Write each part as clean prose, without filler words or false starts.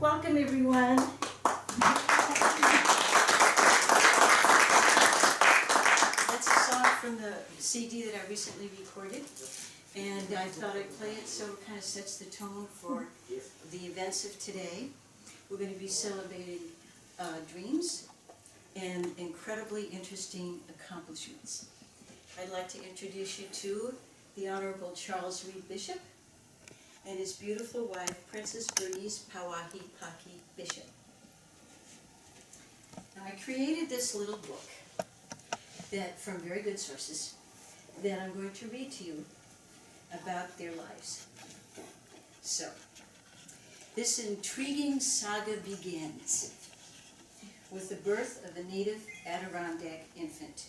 Welcome, everyone. That's a song from the CD that I recently recorded, and I thought I'd play it so it kind of sets the tone for the events of today. We're going to be celebrating dreams and incredibly interesting accomplishments. I'd like to introduce you to the Honorable Charles Reed Bishop and his beautiful wife, Princess Bernice Pawahi Paki Bishop. Now, I created this little book that, from very good sources, that I'm going to read to you about their lives. So, this intriguing saga begins with the birth of a native Adirondack infant,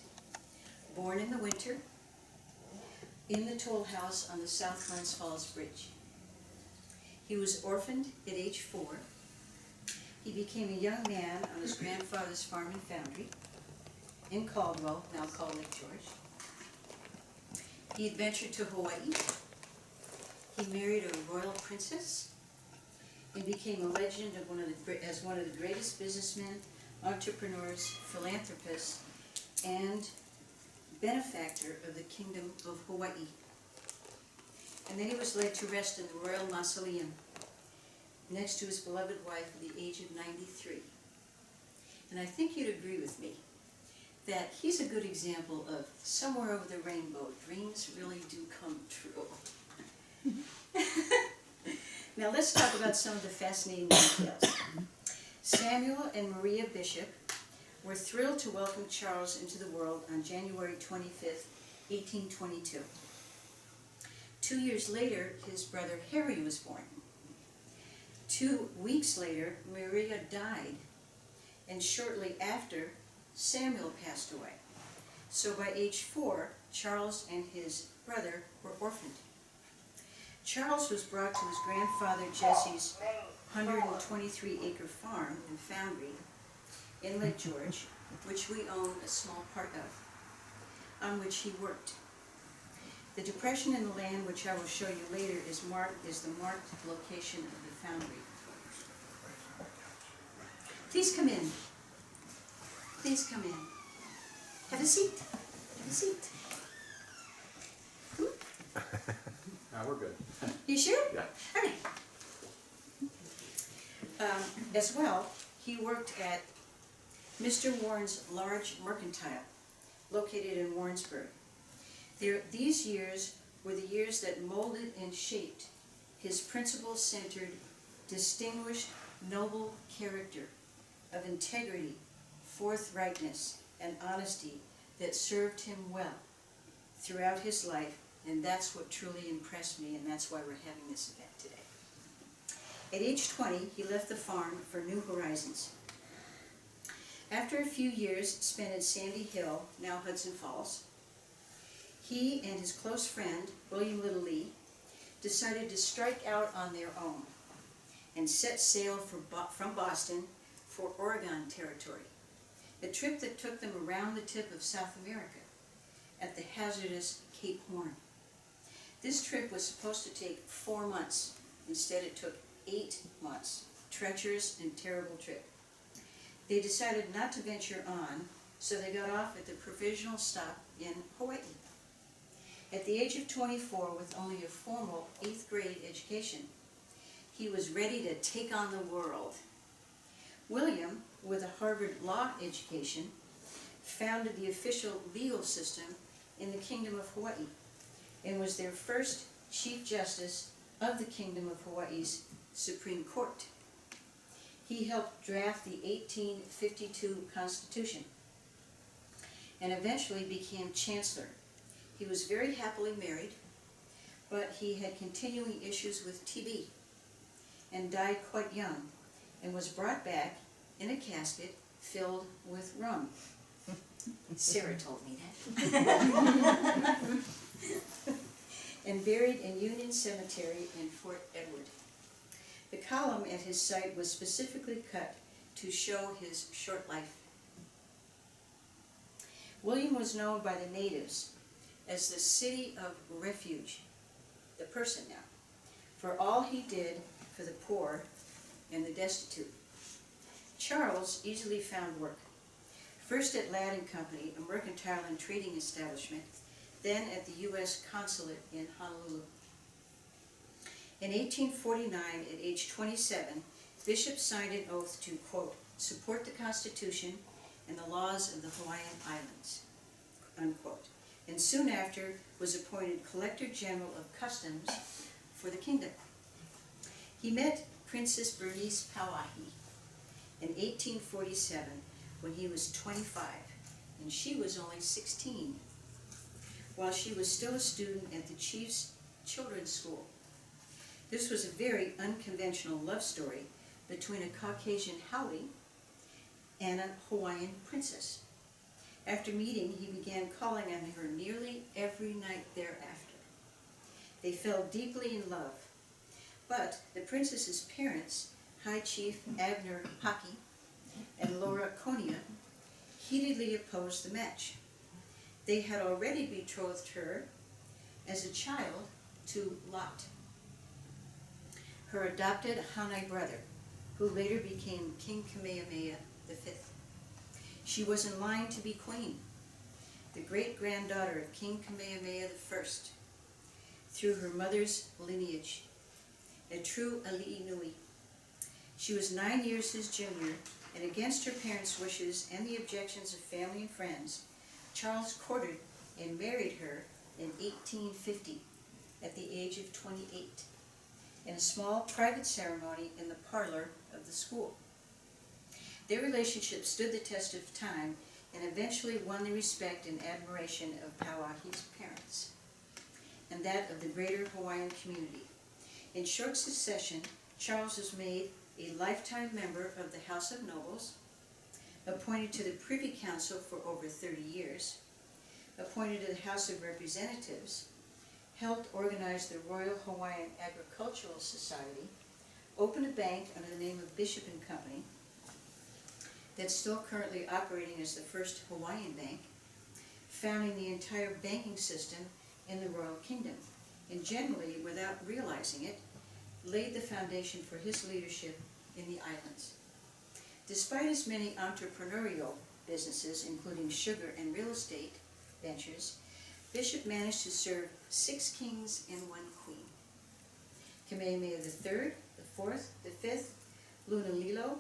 born in the winter in the toll house on the South Glens Falls Bridge. He was orphaned at age 4. He became a young man on his grandfather's farm and foundry in Caldwell, now called Lake George. He adventured to Hawaii. He married a royal princess and became a legend as one of the greatest businessmen, entrepreneurs, philanthropists, and benefactor of the Kingdom of Hawaii. And then he was laid to rest in the Royal Mausoleum next to his beloved wife at the age of 93. And I think you'd agree with me that he's a good example of somewhere over the rainbow, dreams really do come true. Now let's talk about some of the fascinating details. Samuel and Maria Bishop were thrilled to welcome Charles into the world on January 25th, 1822. 2 years later, his brother Harry was born. 2 weeks later, Maria died, and shortly after, Samuel passed away. So by age 4, Charles and his brother were orphaned. Charles was brought to his grandfather Jesse's 123-acre farm and foundry in Lake George, which we own a small part of, on which he worked. The depression in the land, which I will show you later, is the marked location of the foundry. Please come in. Please come in. Have a seat. Have a seat. No, we're good. You sure? Yeah. All right. As well, he worked at Mr. Warren's large mercantile, located in Warrensburg. These years were the years that molded and shaped his principle-centered, distinguished, noble character of integrity, forthrightness, and honesty that served him well throughout his life, and that's what truly impressed me, and that's why we're having this event today. At age 20, he left the farm for new horizons. After a few years spent at Sandy Hill, now Hudson Falls, he and his close friend, William Little Lee, decided to strike out on their own and set sail from Boston for Oregon Territory, a trip that took them around the tip of South America at the hazardous Cape Horn. This trip was supposed to take 4 months. Instead, it took 8 months. Treacherous and terrible trip. They decided not to venture on, so they got off at the provisional stop in Hawaii. At the age of 24, with only a formal 8th grade education, he was ready to take on the world. William, with a Harvard law education, founded the official legal system in the Kingdom of Hawaii and was their first Chief Justice of the Kingdom of Hawaii's Supreme Court. He helped draft the 1852 Constitution and eventually became Chancellor. He was very happily married, but he had continuing issues with TB and died quite young and was brought back in a casket filled with rum. Sarah told me that. And buried in Union Cemetery in Fort Edward. The column at his site was specifically cut to show his short life. William was known by the natives as the City of Refuge, the person now, for all he did for the poor and the destitute. Charles easily found work, first at Ladd and Company, a mercantile and trading establishment, then at the U.S. Consulate in Honolulu. In 1849, at age 27, Bishop signed an oath to, quote, support the Constitution and the laws of the Hawaiian Islands, unquote, and soon after was appointed Collector General of Customs for the kingdom. He met Princess Bernice Pauahi in 1847 when he was 25 and she was only 16, while she was still a student at the chief's children's school. This was a very unconventional love story between a Caucasian haole and a Hawaiian princess. After meeting, he began calling on her nearly every night thereafter. They fell deeply in love, but the princess's parents, High Chief Abner Haki and Laura Konia, heatedly opposed the match. They had already betrothed her as a child to Lot, her adopted Hanai brother, who later became King Kamehameha V. She was in line to be queen, the great-granddaughter of King Kamehameha I, through her mother's lineage, a true ali'i nui. She was 9 years his junior, and against her parents' wishes and the objections of family and friends, Charles courted and married her in 1850 at the age of 28 in a small private ceremony in the parlor of the school. Their relationship stood the test of time and eventually won the respect and admiration of Pauahi's parents and that of the greater Hawaiian community. In short succession, Charles was made a lifetime member of the House of Nobles, appointed to the Privy Council for over 30 years, appointed to the House of Representatives, helped organize the Royal Hawaiian Agricultural Society, opened a bank under the name of Bishop and Company that's still currently operating as the first Hawaiian bank, founding the entire banking system in the Royal Kingdom, and generally, without realizing it, laid the foundation for his leadership in the islands. Despite his many entrepreneurial businesses, including sugar and real estate ventures, Bishop managed to serve 6 kings and 1 queen. Kamehameha III, the 4th, the 5th, Lunalilo,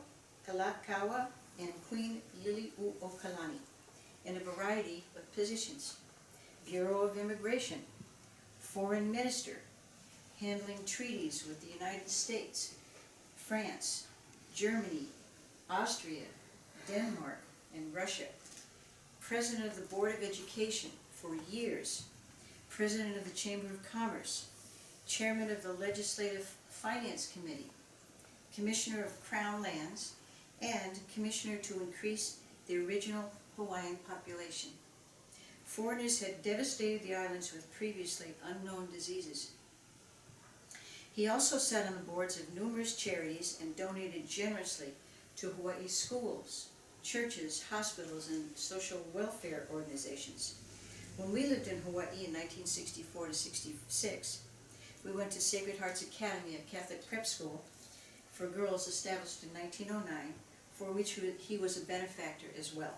Kalakaua, and Queen Liliuokalani in a variety of positions. Bureau of Immigration, Foreign Minister, handling treaties with the United States, France, Germany, Austria, Denmark, and Russia. President of the Board of Education for years, President of the Chamber of Commerce, Chairman of the Legislative Finance Committee, Commissioner of Crown Lands, and Commissioner to increase the original Hawaiian population. Foreigners had devastated the islands with previously unknown diseases. He also sat on the boards of numerous charities and donated generously to Hawaii's schools, churches, hospitals, and social welfare organizations. When we lived in Hawaii in 1964 to 66, we went to Sacred Hearts Academy, a Catholic prep school for girls established in 1909, for which he was a benefactor as well.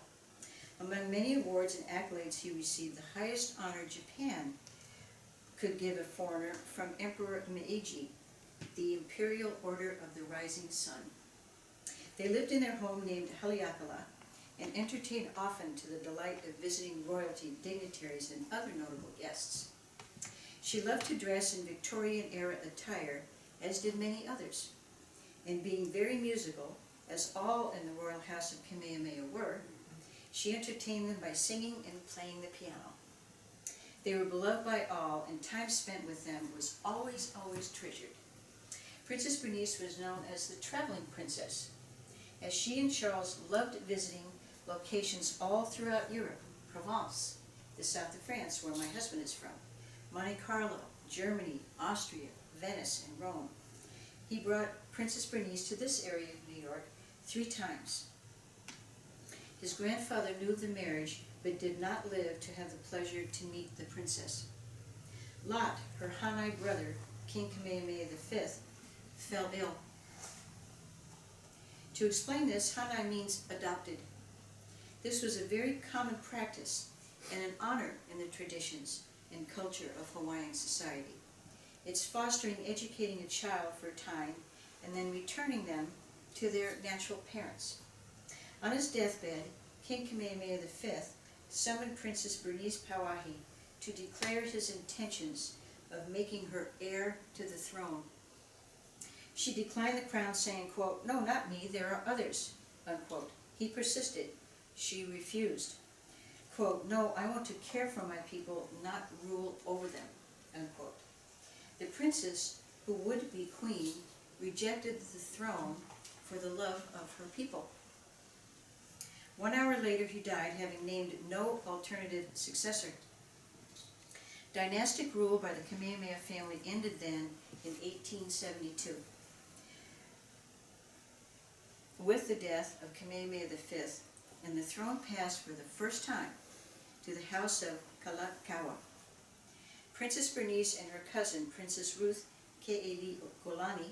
Among many awards and accolades he received, the highest honor Japan could give a foreigner from Emperor Meiji, the Imperial Order of the Rising Sun. They lived in their home named Haleakala and entertained often to the delight of visiting royalty, dignitaries, and other notable guests. She loved to dress in Victorian-era attire, as did many others. And being very musical, as all in the royal house of Kamehameha were, she entertained them by singing and playing the piano. They were beloved by all, and time spent with them was always, always treasured. Princess Bernice was known as the traveling princess, as she and Charles loved visiting locations all throughout Europe, Provence, the south of France, where my husband is from, Monte Carlo, Germany, Austria, Venice, and Rome. He brought Princess Bernice to this area of New York 3 times. His grandfather knew of the marriage, but did not live to have the pleasure to meet the princess. Lot, her Hanai brother, King Kamehameha V, fell ill. To explain this, Hanai means adopted. This was a very common practice and an honor in the traditions and culture of Hawaiian society. It's fostering, educating a child for a time, and then returning them to their natural parents. On his deathbed, King Kamehameha V summoned Princess Bernice Pauahi to declare his intentions of making her heir to the throne. She declined the crown, saying, quote, "No, not me, there are others," unquote. He persisted. She refused. Quote, "No, I want to care for my people, not rule over them," unquote. The princess, who would be queen, rejected the throne for the love of her people. 1 hour later he died, having named no alternative successor. Dynastic rule by the Kamehameha family ended then in 1872. With the death of Kamehameha V, and the throne passed for the first time to the house of Kalakaua. Princess Bernice and her cousin, Princess Ruth Ke'eli'olani,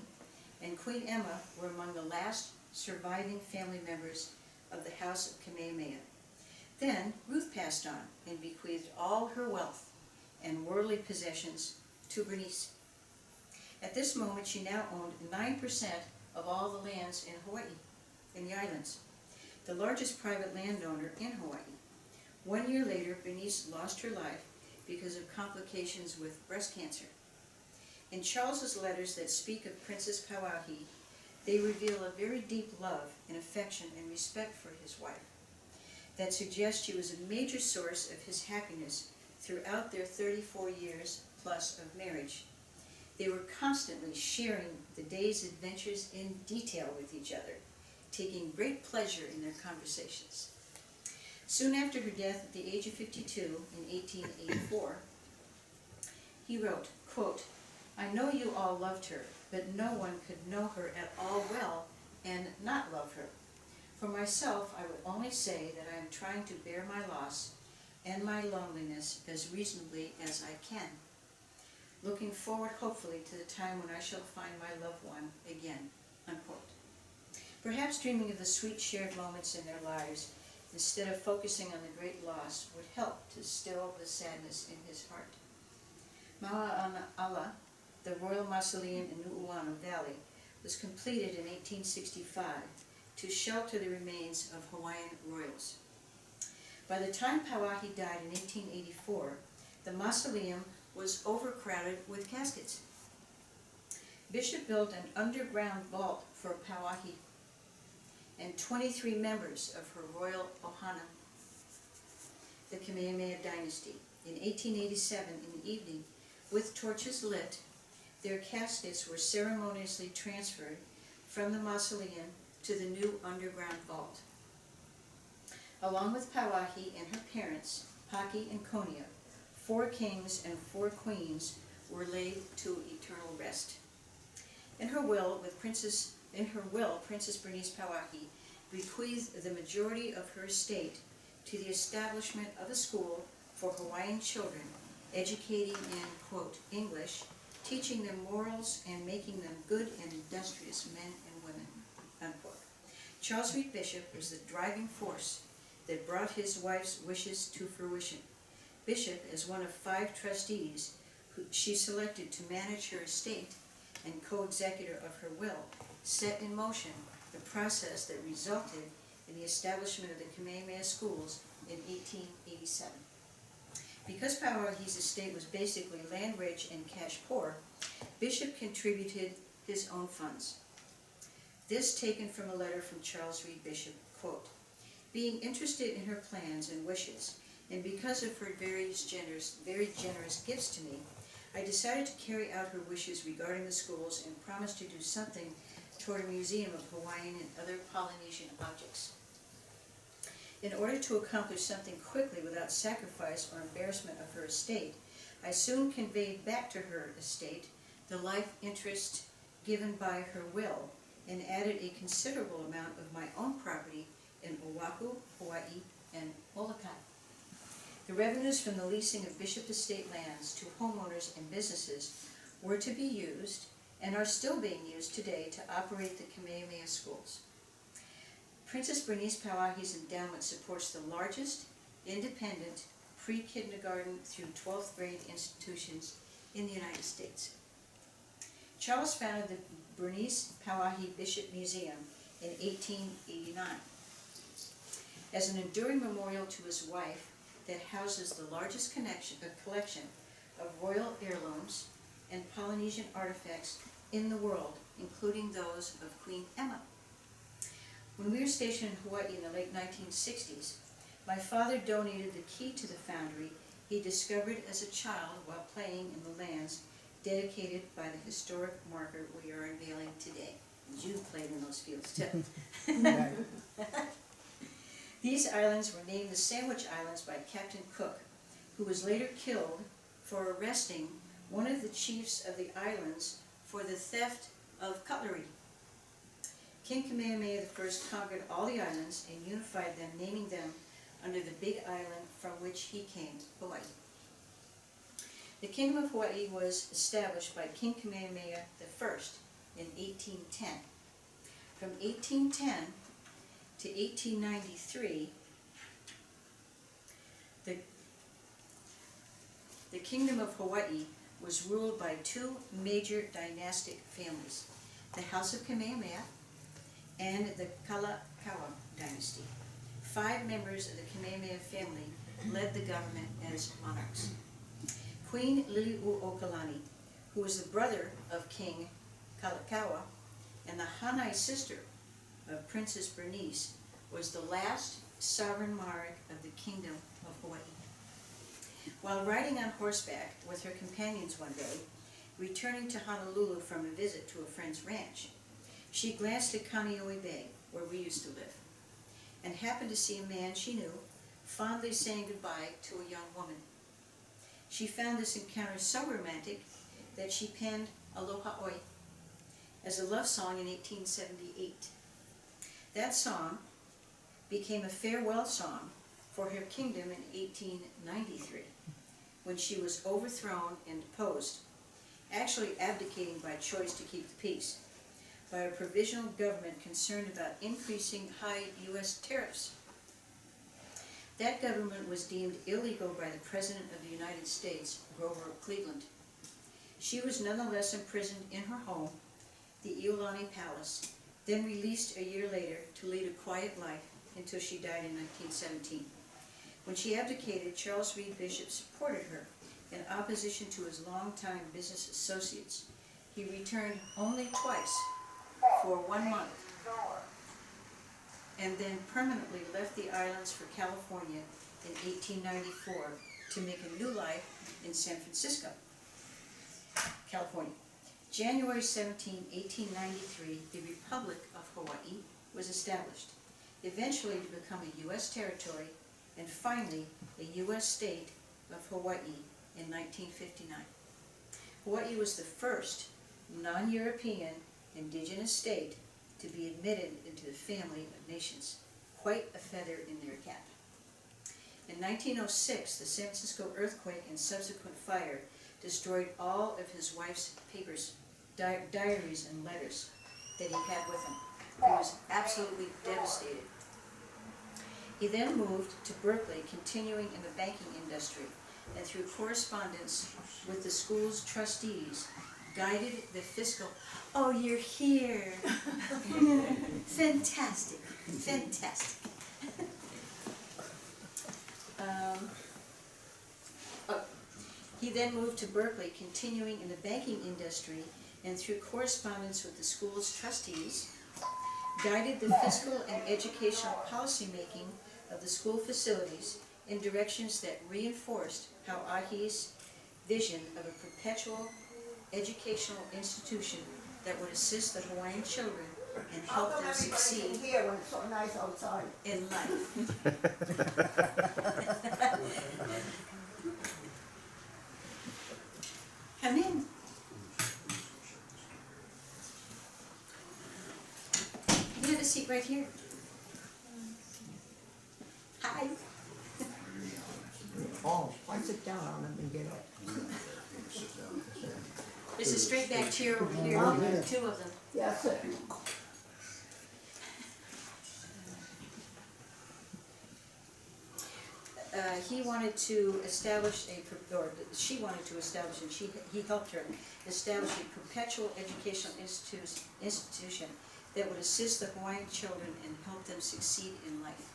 and Queen Emma were among the last surviving family members of the house of Kamehameha. Then Ruth passed on and bequeathed all her wealth and worldly possessions to Bernice. At this moment she now owned 9% of all the lands in Hawaii, in the islands, the largest private landowner in Hawaii. 1 year later, Bernice lost her life because of complications with breast cancer. In Charles's letters that speak of Princess Pauahi, they reveal a very deep love and affection and respect for his wife that suggests she was a major source of his happiness throughout their 34 years plus of marriage. They were constantly sharing the day's adventures in detail with each other, taking great pleasure in their conversations. Soon after her death at the age of 52 in 1884, he wrote, quote, "I know you all loved her, but no one could know her at all well and not love her. For myself, I would only say that I am trying to bear my loss and my loneliness as reasonably as I can, looking forward hopefully to the time when I shall find my loved one again," unquote. Perhaps dreaming of the sweet shared moments in their lives instead of focusing on the great loss would help to still the sadness in his heart. Ma'ala, the royal mausoleum in Nu'uanu Valley, was completed in 1865 to shelter the remains of Hawaiian royals. By the time Pauahi died in 1884, the mausoleum was overcrowded with caskets. Bishop built an underground vault for Pauahi and 23 members of her royal ohana, the Kamehameha dynasty. In 1887, in the evening, with torches lit, their caskets were ceremoniously transferred from the mausoleum to the new underground vault. Along with Pauahi and her parents, Paki and Konia, 4 kings and 4 queens were laid to eternal rest. In her will, Princess Bernice Pauahi bequeathed the majority of her estate to the establishment of a school for Hawaiian children, educating in, quote, English, teaching them morals, and making them good and industrious men and women, unquote. Charles Reed Bishop was the driving force that brought his wife's wishes to fruition. Bishop, as one of 5 trustees who she selected to manage her estate and co-executor of her will, set in motion the process that resulted in the establishment of the Kamehameha schools in 1887. Because Pauahi's estate was basically land rich and cash poor, Bishop contributed his own funds. This taken from a letter from Charles Reed Bishop, quote, "Being interested in her plans and wishes, and because of her very generous gifts to me, I decided to carry out her wishes regarding the schools and promised to do something toward a museum of Hawaiian and other Polynesian objects. In order to accomplish something quickly without sacrifice or embarrassment of her estate, I soon conveyed back to her estate the life interest given by her will and added a considerable amount of my own property in Oahu, Hawaii, and Molokai. The revenues from the leasing of Bishop Estate lands to homeowners and businesses were to be used and are still being used today to operate the Kamehameha schools. Princess Bernice Pauahi's endowment supports the largest independent pre-kindergarten through 12th grade institutions in the United States. Charles founded the Bernice Pauahi Bishop Museum in 1889 as an enduring memorial to his wife that houses the largest collection of royal heirlooms and Polynesian artifacts in the world, including those of Queen Emma. When we were stationed in Hawaii in the late 1960s, my father donated the key to the foundry he discovered as a child while playing in the lands dedicated by the historic marker we are unveiling today. You played in those fields too. These islands were named the Sandwich Islands by Captain Cook, who was later killed for arresting one of the chiefs of the islands for the theft of cutlery. King Kamehameha I conquered all the islands and unified them, naming them under the big island from which he came, Hawaii. The Kingdom of Hawaii was established by King Kamehameha I in 1810. From 1810 to 1893, the Kingdom of Hawaii was ruled by two major dynastic families, the House of Kamehameha and the Kalakaua dynasty. 5 members of the Kamehameha family led the government as monarchs. Queen Liliuokalani, who was the brother of King Kalakaua and the Hanai sister of Princess Bernice, was the last sovereign monarch of the Kingdom of Hawaii. While riding on horseback with her companions one day, returning to Honolulu from a visit to a friend's ranch, she glanced at Kaneohe Bay, where we used to live, and happened to see a man she knew fondly saying goodbye to a young woman. She found this encounter so romantic that she penned Aloha Oi as a love song in 1878. That song became a farewell song for her kingdom in 1893, when she was overthrown and deposed, actually abdicating by choice to keep the peace, by a provisional government concerned about increasing high U.S. tariffs. That government was deemed illegal by the President of the United States, Grover Cleveland. She was nonetheless imprisoned in her home, the Iolani Palace, then released a year later to lead a quiet life until she died in 1917. When she abdicated, Charles Reed Bishop supported her in opposition to his longtime business associates. He returned only twice for 1 month, and then permanently left the islands for California in 1894 to make a new life in San Francisco, California. January 17, 1893, the Republic of Hawaii was established, eventually to become a U.S. territory, and finally a U.S. state of Hawaii in 1959. Hawaii was the first non-European indigenous state to be admitted into the family of nations, quite a feather in their cap. In 1906, the San Francisco earthquake and subsequent fire destroyed all of his wife's papers, diaries and letters that he had with him. He was absolutely devastated. He then moved to Berkeley, continuing in the banking industry, and through correspondence with the school's trustees, guided the fiscal... Oh, you're here! Fantastic, fantastic. He then moved to Berkeley, continuing in the banking industry, and through correspondence with the school's trustees, guided the fiscal and educational policy making of the school facilities in directions that reinforced Pauahi's vision of a perpetual educational institution that would assist the Hawaiian children and help them succeed here when it's so nice outside. in life. Come in. You have a seat right here. Hi. Oh, I sit down on them and get up. There's a straight back chair over here, 2 of them. Yes, sir. he wanted to establish or she wanted to establish, and he helped her establish a perpetual educational institution that would assist the Hawaiian children and help them succeed in life.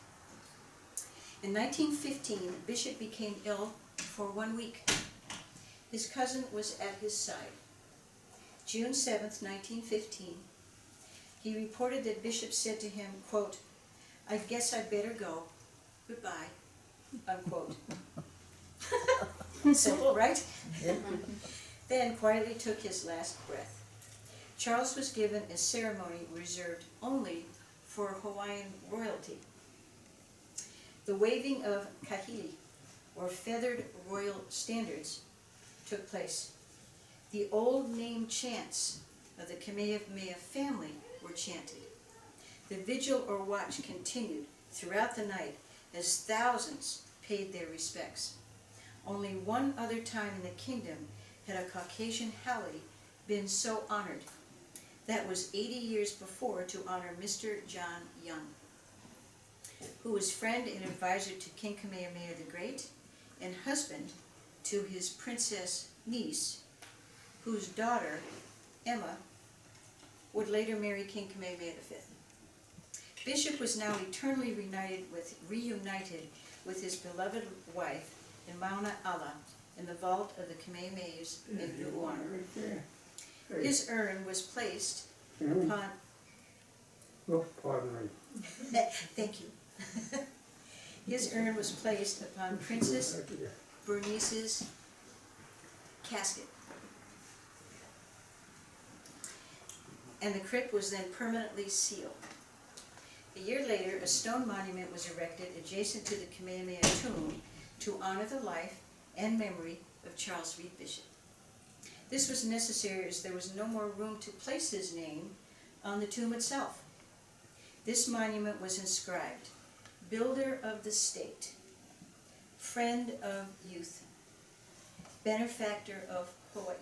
In 1915, Bishop became ill for 1 week. His cousin was at his side. June 7th, 1915, he reported that Bishop said to him, quote, "I guess I'd better go. Goodbye," unquote. Simple, right? Then quietly took his last breath. Charles was given a ceremony reserved only for Hawaiian royalty. The waving of kahili, or feathered royal standards, took place. The old name chants of the Kamehameha family were chanted. The vigil or watch continued throughout the night as thousands paid their respects. Only one other time in the kingdom had a Caucasian haole been so honored. That was 80 years before, to honor Mr. John Young, who was friend and advisor to King Kamehameha the Great and husband to his princess niece, whose daughter, Emma, would later marry King Kamehameha V. Bishop was now eternally reunited with his beloved wife in Mauna Ala in the vault of the Kamehamehas in Nu'uanu. His urn was placed upon... Oh, pardon me. Thank you. His urn was placed upon Princess Bernice's casket, and the crypt was then permanently sealed. A year later, a stone monument was erected adjacent to the Kamehameha tomb to honor the life and memory of Charles Reed Bishop. This was necessary as there was no more room to place his name on the tomb itself. This monument was inscribed, "Builder of the State, Friend of Youth, Benefactor of Hawaii.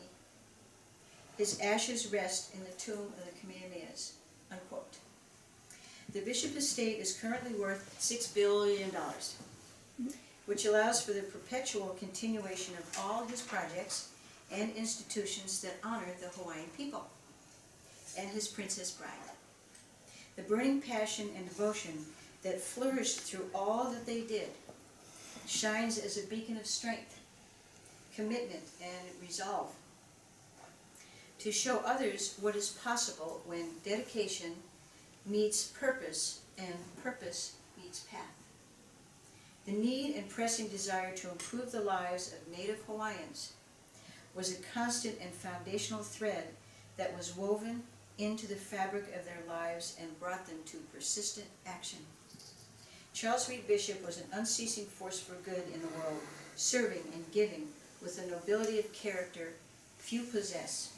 His ashes rest in the tomb of the Kamehamehas," unquote. The Bishop estate is currently worth $6 billion, which allows for the perpetual continuation of all his projects and institutions that honor the Hawaiian people and his Princess Bride. The burning passion and devotion that flourished through all that they did shines as a beacon of strength, commitment, and resolve to show others what is possible when dedication meets purpose and purpose meets path. The need and pressing desire to improve the lives of Native Hawaiians was a constant and foundational thread that was woven into the fabric of their lives and brought them to persistent action. Charles Reed Bishop was an unceasing force for good in the world, serving and giving with a nobility of character few possess.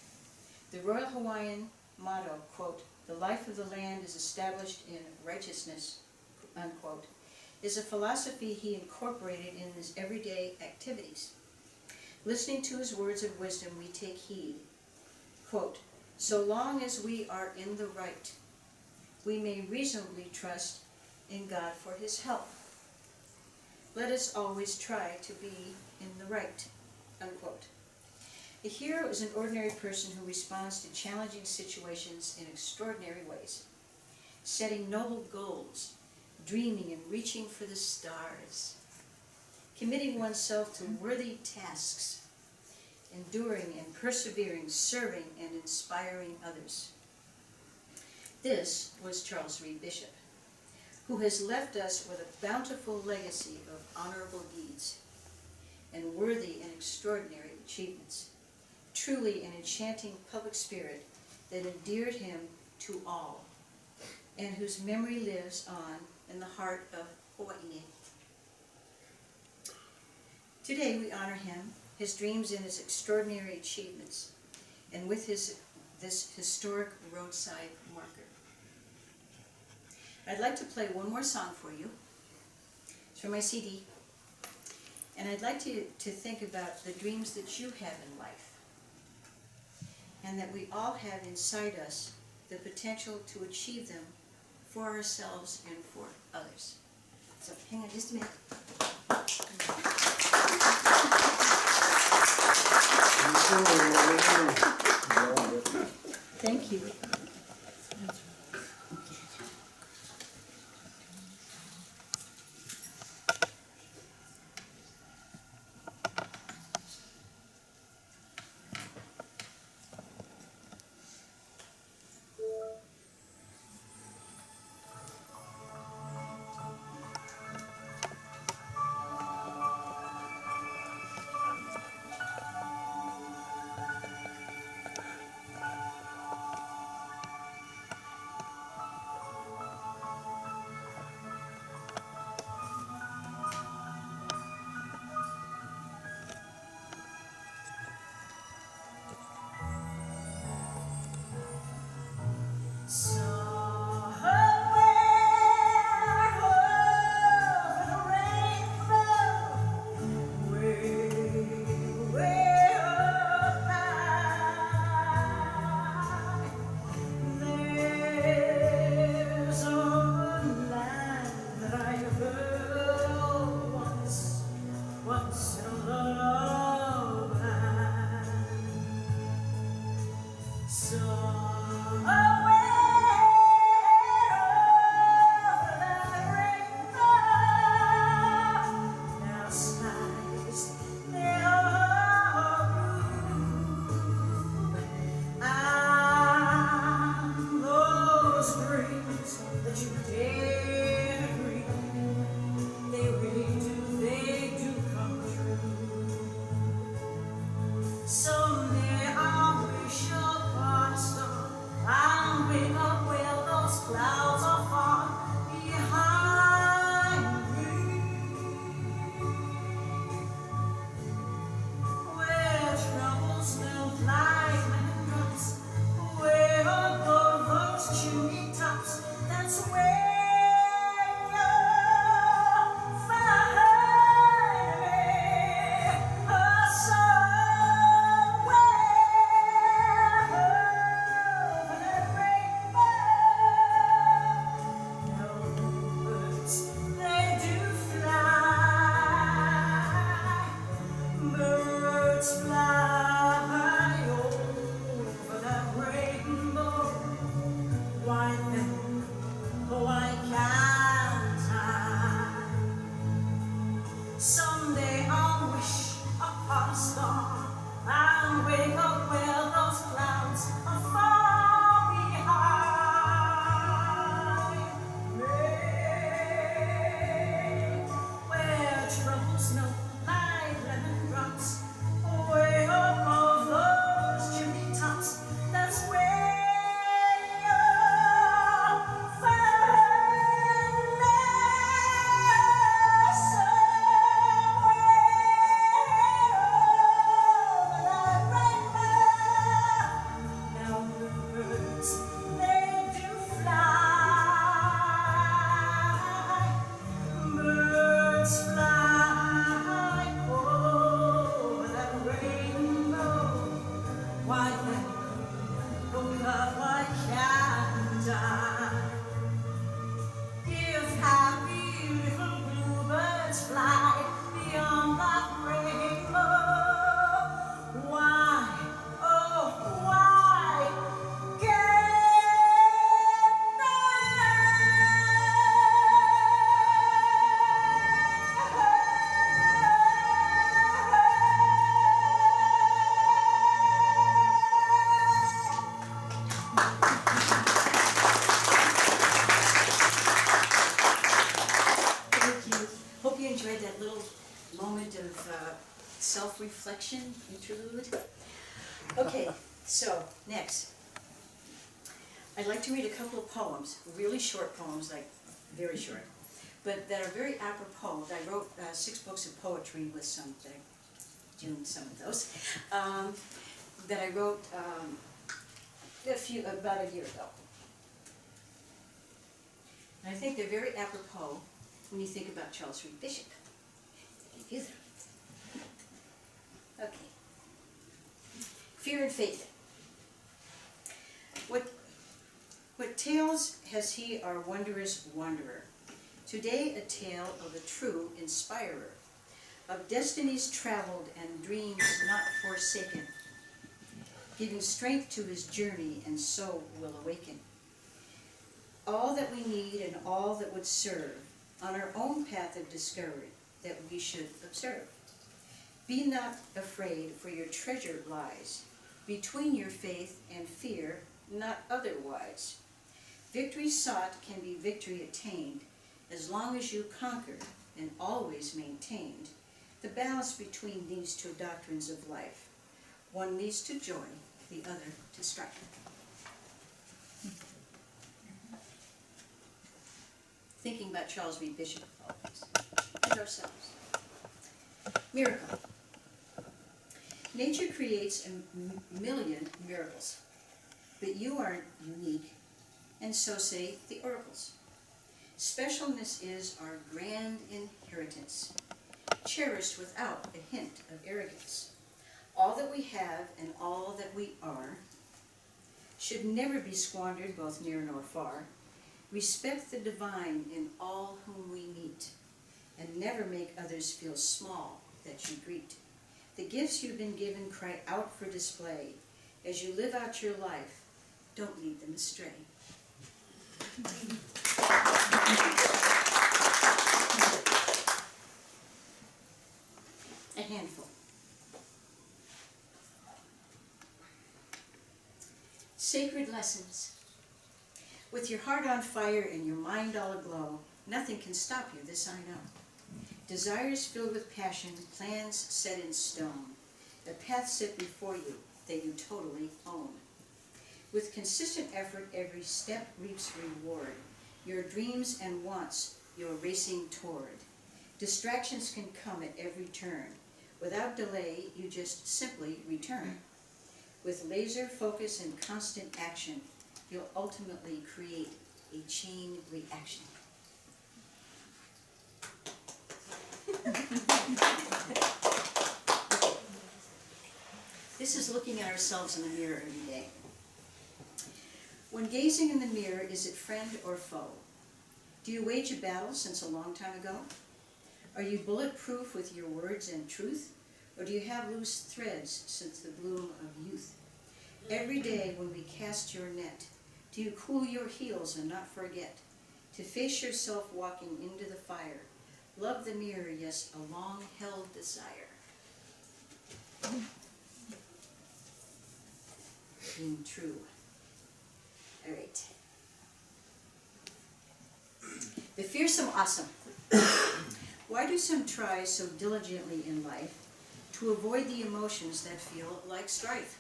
The Royal Hawaiian motto, quote, "The life of the land is established in righteousness," unquote, is a philosophy he incorporated in his everyday activities. Listening to his words of wisdom, we take heed. Quote, "So long as we are in the right, we may reasonably trust in God for his help. Let us always try to be in the right," unquote. A hero is an ordinary person who responds to challenging situations in extraordinary ways, setting noble goals, dreaming and reaching for the stars, committing oneself to worthy tasks, enduring and persevering, serving and inspiring others. This was Charles Reed Bishop, who has left us with a bountiful legacy of honorable deeds and worthy and extraordinary achievements. Truly an enchanting public spirit that endeared him to all, and whose memory lives on in the heart of Hawaii. Today we honor him, his dreams and his extraordinary achievements, and with this historic roadside marker. I'd like to play one more song for you. It's from my CD. And I'd like to think about the dreams that you have in life, and that we all have inside us the potential to achieve them for ourselves and for others. So hang on just a minute. Thank you. Self-reflection interlude. Okay, so next, I'd like to read a couple of poems, really short poems, like very short, but that are very apropos. I wrote 6 books of poetry with some, that I tuned some of those, that I wrote about a year ago. And I think they're very apropos when you think about Charles Reed Bishop. Thank you. Okay. Fear and faith. What tales has he, our wondrous wanderer? Today a tale of the true inspirer, of destinies traveled and dreams not forsaken. giving strength to his journey, and so will awaken. All that we need and all that would serve on our own path of discovery that we should observe. Be not afraid, for your treasure lies between your faith and fear, not otherwise. Victory sought can be victory attained as long as you conquer and always maintained the balance between these two doctrines of life. One leads to joy, the other to strife. Thinking about Charles V. Bishop always, and ourselves. Miracle. Nature creates a million miracles, but you are unique, and so say the oracles. Specialness is our grand inheritance, cherished without a hint of arrogance. All that we have and all that we are should never be squandered both near nor far. Respect the divine in all whom we meet, and never make others feel small that you greet. The gifts you've been given cry out for display. As you live out your life, don't lead them astray. A handful. Sacred lessons. With your heart on fire and your mind all aglow, nothing can stop you, this I know. Desires filled with passion, plans set in stone, a path set before you that you totally own. With consistent effort, every step reaps reward. Your dreams and wants you're racing toward. Distractions can come at every turn. Without delay, you just simply return. With laser focus and constant action, you'll ultimately create a chain reaction. This is looking at ourselves in the mirror every day. When gazing in the mirror, is it friend or foe? Do you wage a battle since a long time ago? Are you bulletproof with your words and truth? Or do you have loose threads since the bloom of youth? Every day when we cast your net, do you cool your heels and not forget to face yourself walking into the fire? Love the mirror, yes, a long-held desire. Being true. All right. The fearsome awesome. Why do some try so diligently in life to avoid the emotions that feel like strife?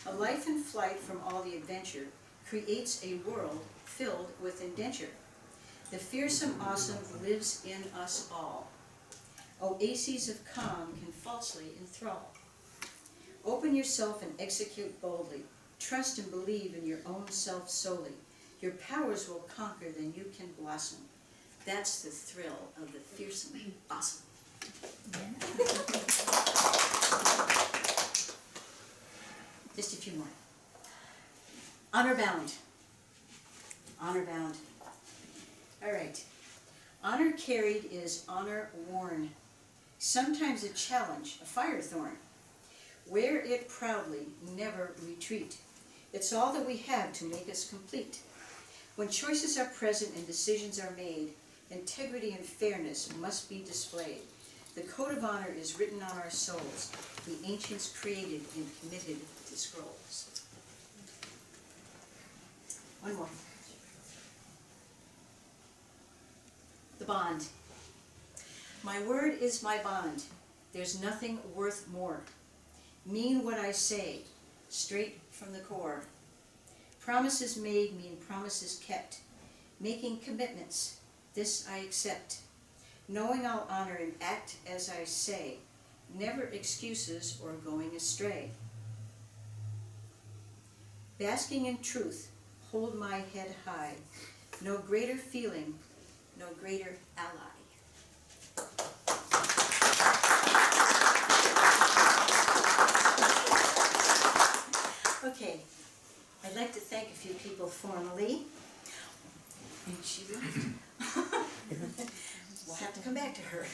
A life in flight from all the adventure creates a world filled with indenture. The fearsome awesome lives in us all. Oases of calm can falsely enthrall. Open yourself and execute boldly. Trust and believe in your own self solely. Your powers will conquer, then you can blossom. That's the thrill of the fearsome awesome. Just a few more. Honor bound. Honor bound. All right. Honor carried is honor worn. Sometimes a challenge, a fire thorn. Wear it proudly, never retreat. It's all that we have to make us complete. When choices are present and decisions are made, integrity and fairness must be displayed. The code of honor is written on our souls, the ancients created and committed to scrolls. One more. The bond. My word is my bond. There's nothing worth more. Mean what I say, straight from the core. Promises made mean promises kept. Making commitments, this I accept. Knowing I'll honor and act as I say. Never excuses or going astray. Basking in truth, hold my head high. No greater feeling, no greater ally. Okay, I'd like to thank a few people formally. And she left. We'll have to come back to her.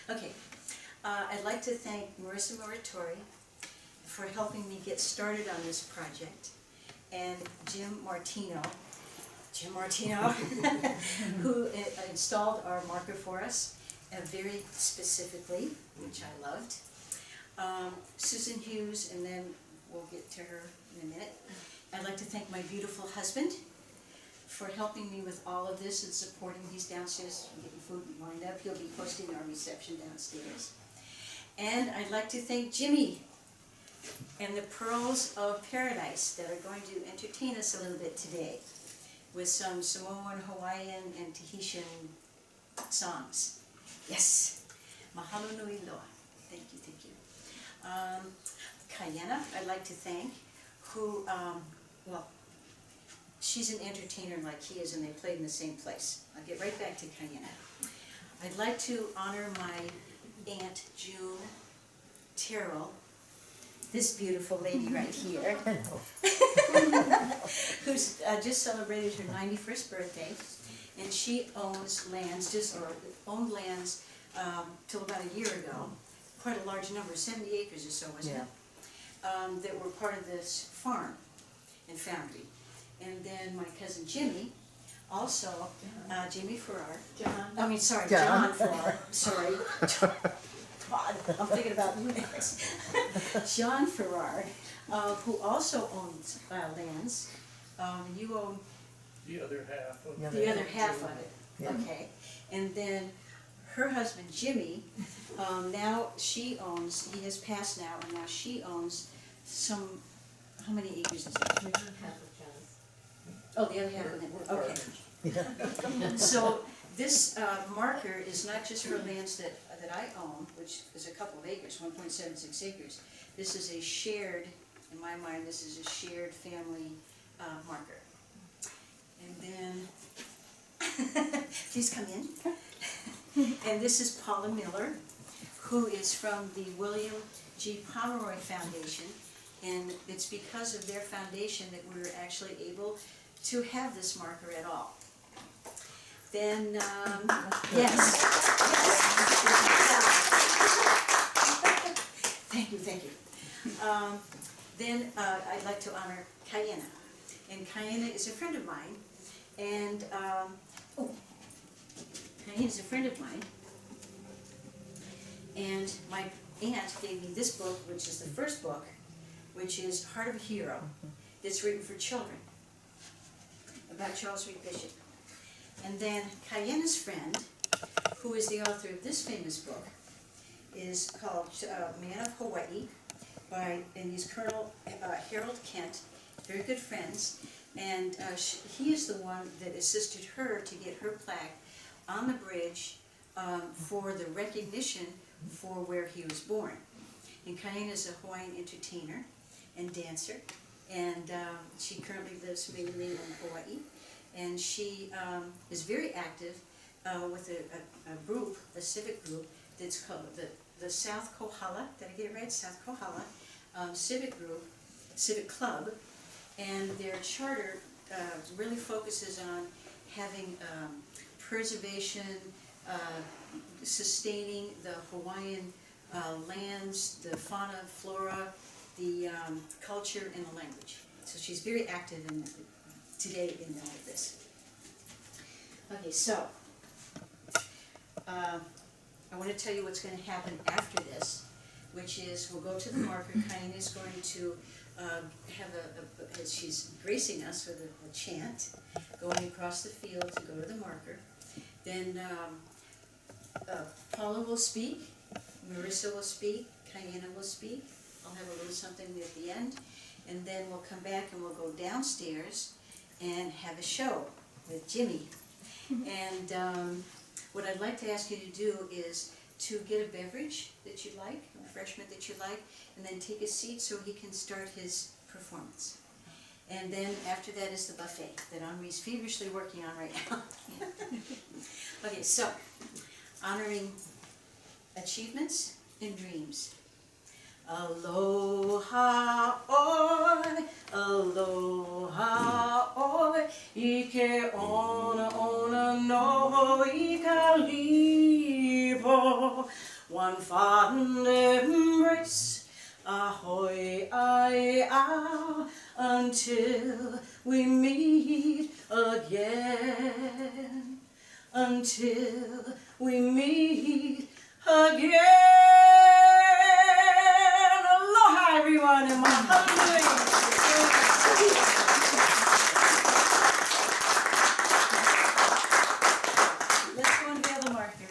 Okay, I'd like to thank Marissa Moratori for helping me get started on this project, and Jim Martino, who installed our marker for us, very specifically, which I loved. Susan Hughes, and then we'll get to her in a minute. I'd like to thank my beautiful husband for helping me with all of this and supporting. He's downstairs getting food lined up. He'll be hosting our reception downstairs. And I'd like to thank Jimmy and the Pearls of Paradise that are going to entertain us a little bit today with some Samoan, Hawaiian, and Tahitian songs. Yes. Mahalo nui loa. Thank you, thank you. Kayena, I'd like to thank, who, well, she's an entertainer like he is, and they played in the same place. I'll get right back to Kayena. I'd like to honor my Aunt June Terrell, this beautiful lady right here, who's just celebrated her 91st birthday, and she owns lands, owned lands till about a year ago, quite a large number, 70 acres or so, wasn't it? That were part of this farm and foundry. And then my cousin Jimmy, also, Jimmy Farrar. John Farrar, sorry. I'm thinking about you next. John Farrar, who also owns lands. You own The other half of the other half of it, Yeah. okay. And then her husband Jimmy, now she owns, he has passed now, and now she owns some, how many acres is that? Oh, the other half of it, okay. So this marker is not just for lands that I own, which is a couple of acres, 1.76 acres. This is a shared, in my mind, this is a shared family marker. And then, please come in. And this is Paula Miller, who is from the William G. Pomeroy Foundation. And it's because of their foundation that we were actually able to have this marker at all. Then, yes. Thank you, thank you. Then I'd like to honor Kayena. And Kayena is a friend of mine. And, Kayena is a friend of mine. And my aunt gave me this book, which is the first book, which is Heart of a Hero. It's written for children, about Charles Reed Bishop. And then Kayena's friend, who is the author of this famous book, is called Man of Hawaii, and he's Colonel Harold Kent, very good friends. And he is the one that assisted her to get her plaque on the bridge for the recognition for where he was born. And Kayena is a Hawaiian entertainer and dancer, and she currently lives mainly in Hawaii. And she is very active with a group, a civic group, that's called the South Kohala, did I get it right? South Kohala Civic Group, Civic Club, and their charter really focuses on having preservation, sustaining the Hawaiian lands, the fauna, flora, the culture, and the language. So she's very active today in all of this. Okay, so I want to tell you what's going to happen after this, which is we'll go to the marker. Kayena is going to have she's gracing us with a chant, going across the field to go to the marker. Then Paula will speak, Marissa will speak, Kayena will speak. I'll have a little something at the end, and then we'll come back and we'll go downstairs and have a show with Jimmy. And what I'd like to ask you to do is to get a beverage that you like, a refreshment that you like, and then take a seat so he can start his performance. And then after that is the buffet that Henri's feverishly working on right now. Okay, so honoring achievements and dreams. Aloha oi, ike ona no ika lipo. One fond embrace, Ahoy, aye, ah, until we meet again. Until we meet again. Aloha, everyone, and mahalo. Let's go on to the other mark here.